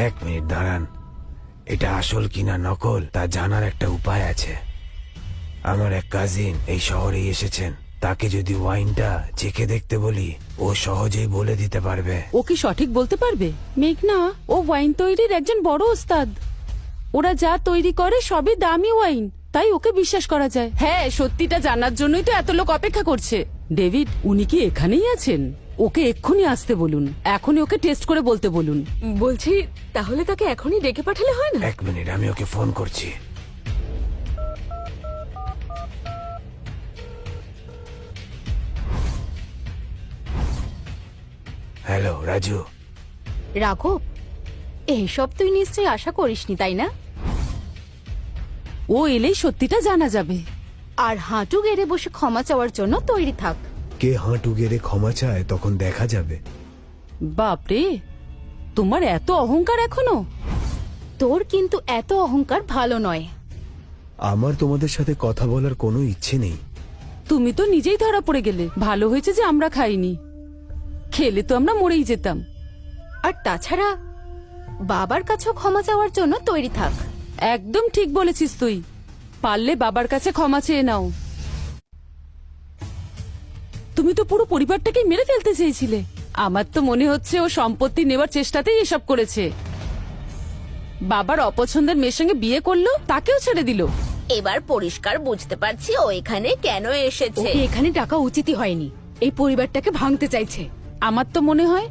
এক মিনিট দাঁড়ান, এটা আসল কিনা নকল তা জানার একটা উপায় আছে। আমার এক কাজিন এই শহরেই এসেছেন, তাকে যদি ওয়াইনটা চেখে দেখতে বলি ও সহজেই বলে দিতে পারবে। ও কি সঠিক বলতে পারবে? মেঘনা, ও ওয়াইন তৈরির একজন বড় ওস্তাদ। ওরা যা তৈরি করে সবই দামি ওয়াইন, তাই ওকে বিশ্বাস করা যায়। হ্যাঁ, সত্যিটা জানার জন্যই তো এত লোক অপেক্ষা করছে। ডেভিড, উনি কি এখানেই আছেন? ওকে এক্ষুনি আসতে বলুন, এখনই ওকে টেস্ট করে বলতে বলুন। বলছি, তাহলে তাকে এখনই ডেকে পাঠালে হয় না? এক মিনিট, আমি ওকে ফোন করছি। হ্যালো রাজু। রাঘব, এইসব তুই নিশ্চয়ই আশা করিসনি, তাই না? ও এলেই সত্যিটা জানা যাবে। আর হাঁটু গেড়ে বসে ক্ষমা চাওয়ার জন্য তৈরি থাক। কে হাঁটু গেড়ে ক্ষমা চায় তখন দেখা যাবে। বাপরে, তোমার এত অহংকার এখনো? তোর কিন্তু এত অহংকার ভালো নয়। আমার তোমাদের সাথে কথা বলার কোনো ইচ্ছে নেই। তুমি তো নিজেই ধরা পড়ে গেলে। ভালো হয়েছে যে আমরা খাইনি, খেলে তো আমরা মরেই যেতাম। আর তাছাড়া বাবার কাছেও ক্ষমা চাওয়ার জন্য তৈরি থাক। একদম ঠিক বলেছিস তুই। পারলে বাবার কাছে ক্ষমা চেয়ে নাও। তুমি তো পুরো পরিবারটাকে মেরে ফেলতে চেয়েছিলে। আমার তো মনে হচ্ছে ও সম্পত্তি নেবার চেষ্টাতেই এসব করেছে। বাবার অপছন্দের মেয়ের সঙ্গে বিয়ে করলো, তাকেও ছেড়ে দিল। এবার পরিষ্কার বুঝতে পারছি ও এখানে কেন এসেছে। ওকে এখানে টাকা উচিতই হয়নি। এই পরিবারটাকে ভাঙতে চাইছে। আমার তো মনে হয়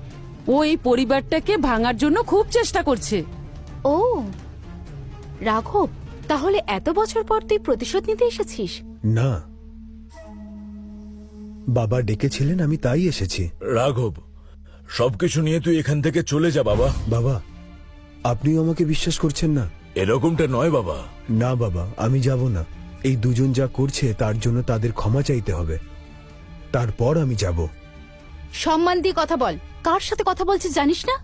ও এই পরিবারটাকে ভাঙার জন্য খুব চেষ্টা করছে। ও রাঘব, তাহলে এত বছর পর তুই প্রতিশোধ নিতে এসেছিস? না, বাবা ডেকেছিলেন, আমি তাই এসেছি। রাঘব, সবকিছু নিয়ে তুই এখান থেকে চলে যা বাবা। বাবা, আপনিও আমাকে বিশ্বাস করছেন না? এরকমটা নয় বাবা। না বাবা, আমি যাব না। এই দুজন যা করছে তার জন্য তাদের ক্ষমা চাইতে হবে, তারপর আমি যাব। সম্মান দিয়ে কথা বল। কার সাথে কথা বলছিস জানিস না?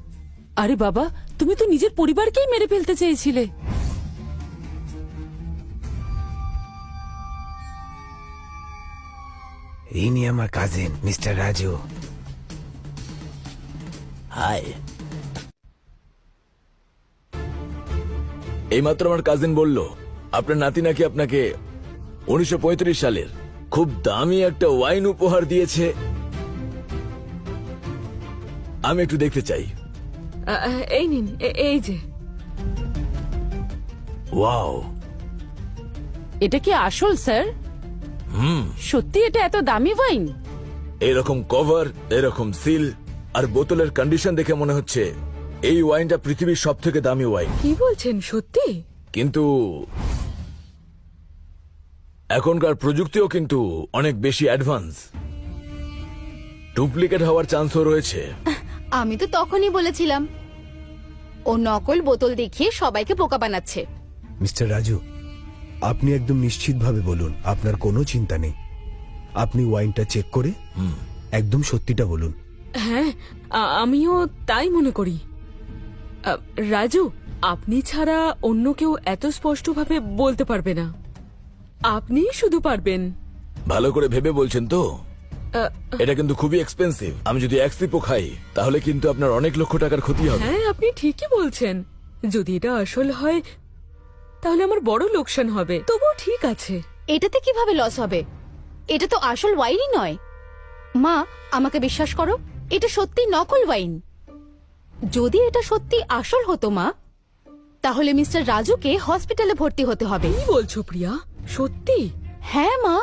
আরে বাবা, তুমি তো নিজের পরিবারকেই মেরে ফেলতে চেয়েছিলে। ইনি আমার কাজিন মিস্টার রাজু। হাই। এইমাত্র আমার কাজিন বলল আপনার নাতি নাকি আপনাকে 1935 সালের খুব দামি একটা ওয়াইন উপহার দিয়েছে। আমি একটু দেখতে চাই। এই নিন, এই যে। ওয়াও, এটা কি আসল স্যার? সত্যি এটা এত দামি ওয়াইন? এরকম কভার, এরকম সিল আর বোতলের কন্ডিশন দেখে মনে হচ্ছে এই ওয়াইনটা পৃথিবীর সব থেকে দামি ওয়াইন। কি বলছেন, সত্যি? কিন্তু এখনকার প্রযুক্তিও কিন্তু অনেক বেশি অ্যাডভান্স। ডুপ্লিকেট হওয়ার চান্সও রয়েছে। আমি তো তখনই বলেছিলাম ও নকল বোতল দেখিয়ে সবাইকে বোকা বানাচ্ছে। মিস্টার রাজু, আপনি একদম নিশ্চিতভাবে বলুন, আপনার কোনো চিন্তা নেই। আপনি ওয়াইনটা চেক করে একদম সত্যিটা বলুন। হ্যাঁ, আমিও তাই মনে করি। রাজু, আপনি ছাড়া অন্য কেউ এত স্পষ্টভাবে বলতে পারবে না। আপনি শুধু পারবেন। ভালো করে ভেবে বলছেন তো? এটা কিন্তু খুবই এক্সপেন্সিভ। আমি যদি এক সিপও খাই তাহলে কিন্তু আপনার অনেক লক্ষ টাকার ক্ষতি হবে। হ্যাঁ, আপনি ঠিকই বলছেন। যদি এটা আসল হয় তাহলে আমার বড় লোকসান হবে। তবুও ঠিক আছে। এটাতে কিভাবে লস হবে? এটা তো আসল ওয়াইনই নয়। মা, আমাকে বিশ্বাস করো, এটা সত্যি নকল ওয়াইন। যদি এটা সত্যি আসল হতো মা, তাহলে মিস্টার রাজুকে হসপিটালে ভর্তি হতে হবে। কি বলছো প্রিয়া? সত্যি? হ্যাঁ মা,